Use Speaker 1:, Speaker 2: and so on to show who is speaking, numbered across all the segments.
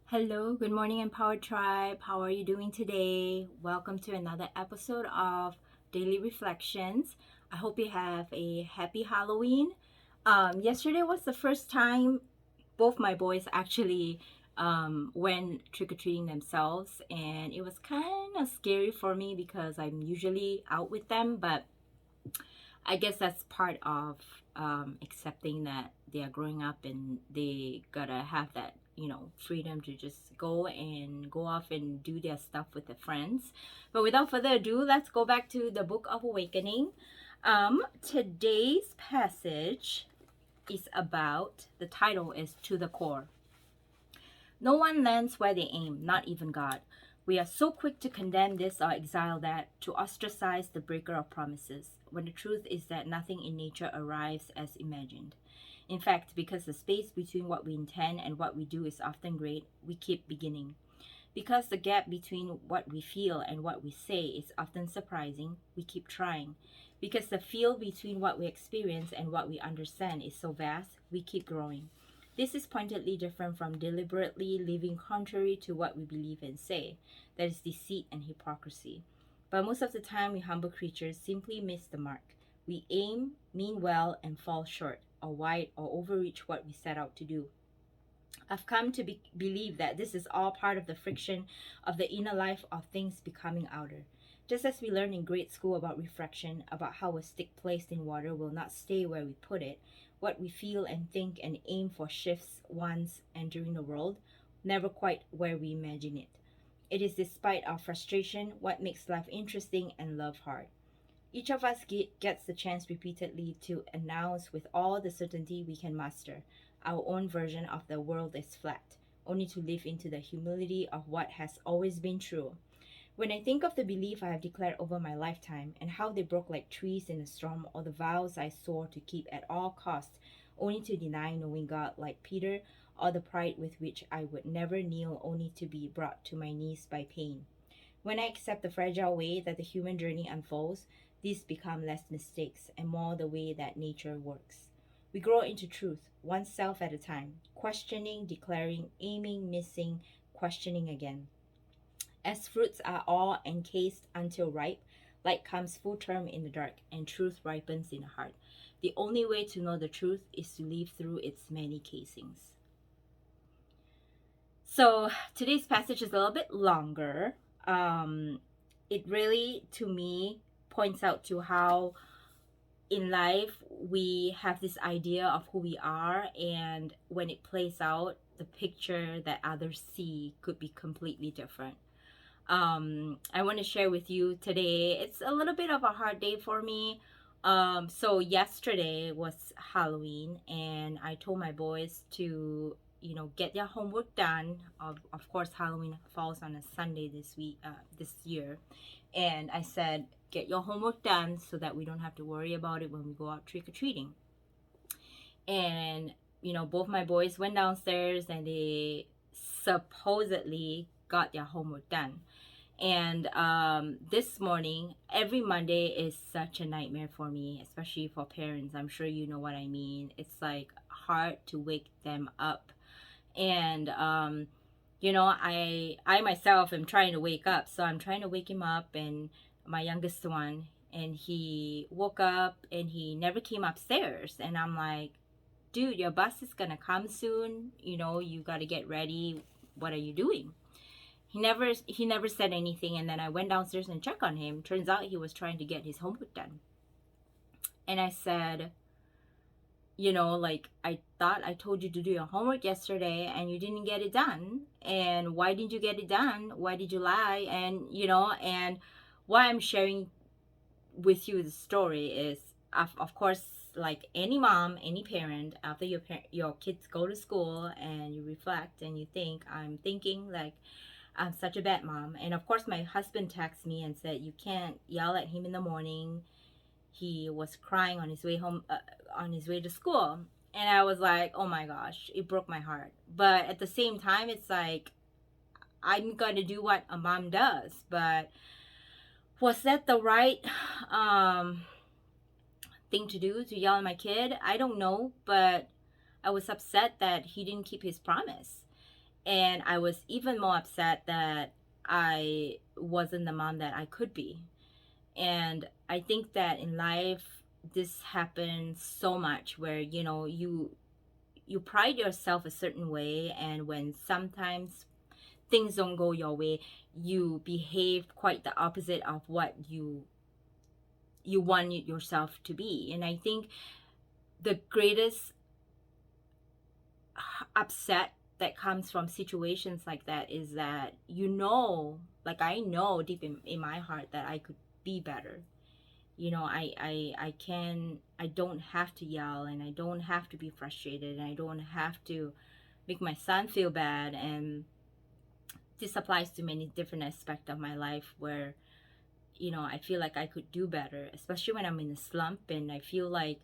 Speaker 1: Hello, good morning, Empowered Tribe. How are you doing today? Welcome to another episode of Daily Reflections. I hope you have a happy Halloween. Yesterday was the first time both my boys actually went trick or treating themselves, and it was kind of scary for me because I'm usually out with them, but I guess that's part of accepting that they are growing up and they gotta have that, freedom to just go off and do their stuff with their friends. But without further ado, let's go back to the Book of Awakening. Today's passage is about, the title is To the Core. No one lands where they aim, not even God. We are so quick to condemn this or exile that, to ostracize the breaker of promises, when the truth is that nothing in nature arrives as imagined. In fact, because the space between what we intend and what we do is often great, we keep beginning. Because the gap between what we feel and what we say is often surprising, we keep trying. Because the field between what we experience and what we understand is so vast, we keep growing. This is pointedly different from deliberately living contrary to what we believe and say. That is deceit and hypocrisy. But most of the time, we humble creatures simply miss the mark. We aim, mean well, and fall short, or wide, or overreach what we set out to do. I've come to believe that this is all part of the friction of the inner life of things becoming outer. Just as we learn in grade school about refraction, about how a stick placed in water will not stay where we put it, what we feel and think and aim for shifts once entering the world, never quite where we imagine it. It is despite our frustration what makes life interesting and love hard. Each of us gets the chance repeatedly to announce with all the certainty we can muster our own version of the world is flat, only to live into the humility of what has always been true. When I think of the belief I have declared over my lifetime and how they broke like trees in a storm, or the vows I swore to keep at all costs, only to deny knowing God like Peter, or the pride with which I would never kneel only to be brought to my knees by pain. When I accept the fragile way that the human journey unfolds, these become less mistakes and more the way that nature works. We grow into truth, one self at a time, questioning, declaring, aiming, missing, questioning again. As fruits are all encased until ripe, light comes full term in the dark, and truth ripens in the heart. The only way to know the truth is to live through its many casings. So today's passage is a little bit longer. It really, to me, points out to how in life we have this idea of who we are, and when it plays out, the picture that others see could be completely different. I want to share with you today. It's a little bit of a hard day for me. So yesterday was Halloween, and I told my boys to, get their homework done. Of course, Halloween falls on a Sunday this year, and I said, get your homework done so that we don't have to worry about it when we go out trick or treating. And both my boys went downstairs and they supposedly got their homework done. And this morning, every Monday is such a nightmare for me, especially for parents. I'm sure you know what I mean. It's like hard to wake them up. And, I myself am trying to wake up. So I'm trying to wake him up, and my youngest one, and he woke up and he never came upstairs. And I'm like, dude, your bus is going to come soon. You got to get ready. What are you doing? He never said anything, and then I went downstairs and checked on him. Turns out he was trying to get his homework done. And I said, like, I thought I told you to do your homework yesterday and you didn't get it done. And why didn't you get it done? Why did you lie? And why I'm sharing with you the story is, of course, like any mom, any parent, after your kids go to school and you reflect and you think, I'm thinking like, I'm such a bad mom. And of course, my husband texted me and said, you can't yell at him in the morning. He was crying on his way home, on his way to school. And I was like, oh my gosh, it broke my heart. But at the same time, it's like, I'm going to do what a mom does. But was that the right thing to do, to yell at my kid? I don't know. But I was upset that he didn't keep his promise. And I was even more upset that I wasn't the mom that I could be. And I think that in life, this happens so much where, you pride yourself a certain way, and when sometimes things don't go your way, you behave quite the opposite of what you want yourself to be. And I think the greatest upset that comes from situations like that is that, like I know deep in my heart that I could be better. I don't have to yell, and I don't have to be frustrated, and I don't have to make my son feel bad. And this applies to many different aspects of my life where, I feel like I could do better, especially when I'm in a slump and I feel like,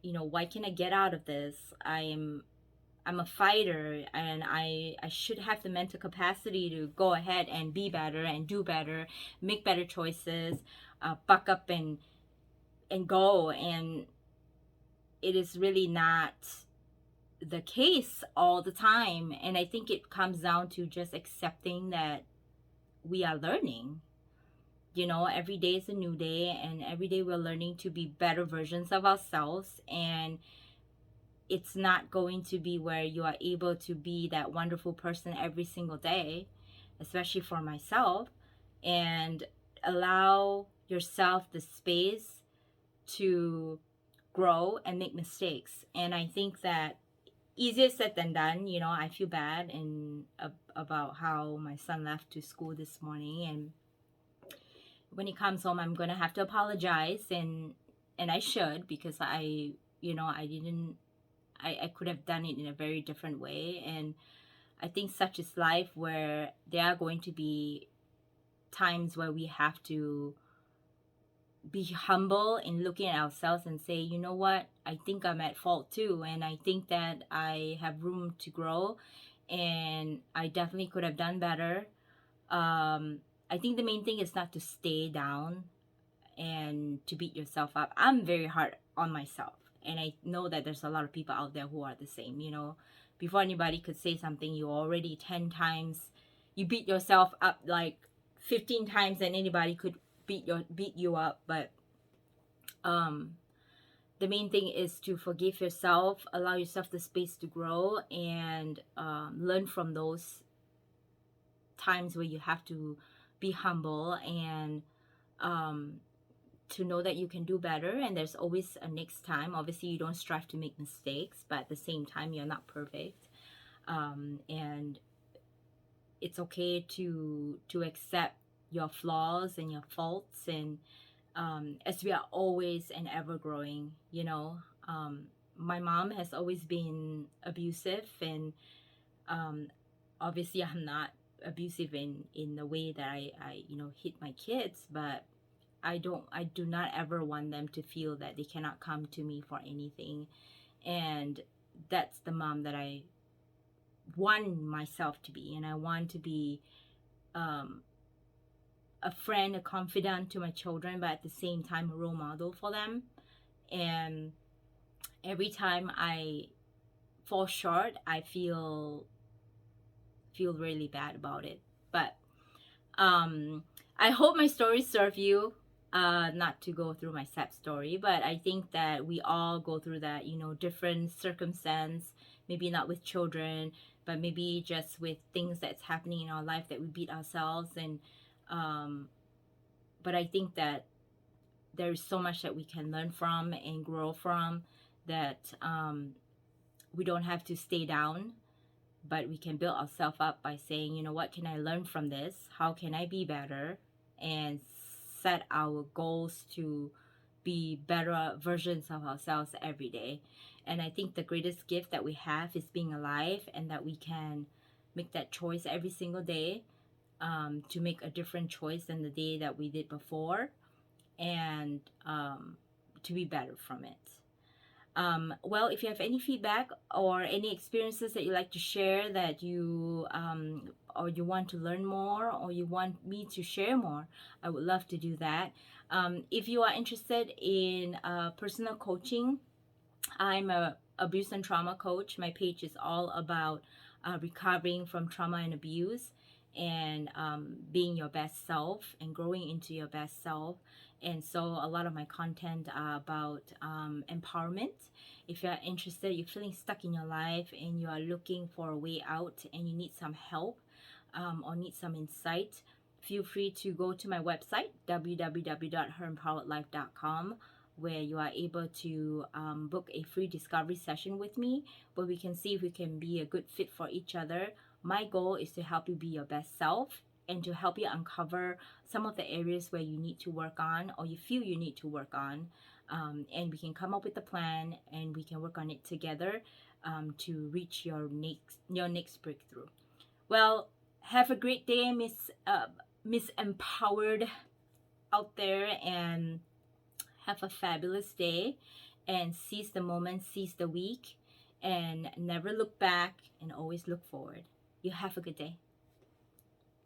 Speaker 1: why can't I get out of this? I'm a fighter, and I should have the mental capacity to go ahead and be better and do better, make better choices, buck up and go. And it is really not the case all the time. And I think it comes down to just accepting that we are learning. Every day is a new day, and every day we're learning to be better versions of ourselves. And it's not going to be where you are able to be that wonderful person every single day, especially for myself. And allow yourself the space to grow and make mistakes. And I think that easier said than done. I feel bad and about how my son left to school this morning, and when he comes home, I'm gonna have to apologize, and I should, because I didn't. I could have done it in a very different way. And I think such is life, where there are going to be times where we have to be humble in looking at ourselves and say, you know what, I think I'm at fault too, and I think that I have room to grow, and I definitely could have done better. I think the main thing is not to stay down and to beat yourself up. I'm very hard on myself, and I know that there's a lot of people out there who are the same. Before anybody could say something, you already 10 times, you beat yourself up like 15 times than anybody could beat you up. But um the main thing is to forgive yourself, allow yourself the space to grow, and learn from those times where you have to be humble, and um, to know that you can do better, and there's always a next time. Obviously, you don't strive to make mistakes, but at the same time, you're not perfect. And it's okay to accept your flaws and your faults, and as we are always and ever growing. My mom has always been abusive, and um, obviously I'm not abusive in the way that I hit my kids, but I do not ever want them to feel that they cannot come to me for anything. And that's the mom that I want myself to be. And I want to be um, a friend, a confidant to my children, but at the same time a role model for them. And every time I fall short, I feel really bad about it. But um, I hope my stories serve you. Not to go through my sad story, but I think that we all go through that, different circumstance. Maybe not with children, but maybe just with things that's happening in our life that we beat ourselves. And um, but I think that there's so much that we can learn from and grow from, that we don't have to stay down, but we can build ourselves up by saying, what can I learn from this? How can I be better? And set our goals to be better versions of ourselves every day. And I think the greatest gift that we have is being alive, and that we can make that choice every single day, to make a different choice than the day that we did before, and to be better from it. Well, if you have any feedback or any experiences that you like to share, that you or you want to learn more, or you want me to share more, I would love to do that. If you are interested in personal coaching, I'm a abuse and trauma coach. My page is all about recovering from trauma and abuse, and being your best self and growing into your best self. And so a lot of my content are about empowerment. If you're interested, you're feeling stuck in your life and you are looking for a way out and you need some help, or need some insight, feel free to go to my website, www.herempoweredlife.com, where you are able to book a free discovery session with me, where we can see if we can be a good fit for each other. My goal is to help you be your best self and to help you uncover some of the areas where you need to work on or you feel you need to work on. And we can come up with a plan and we can work on it together, to reach your next breakthrough. Well, have a great day, Miss Empowered out there, and have a fabulous day. And seize the moment, seize the week, and never look back and always look forward. You have a good day.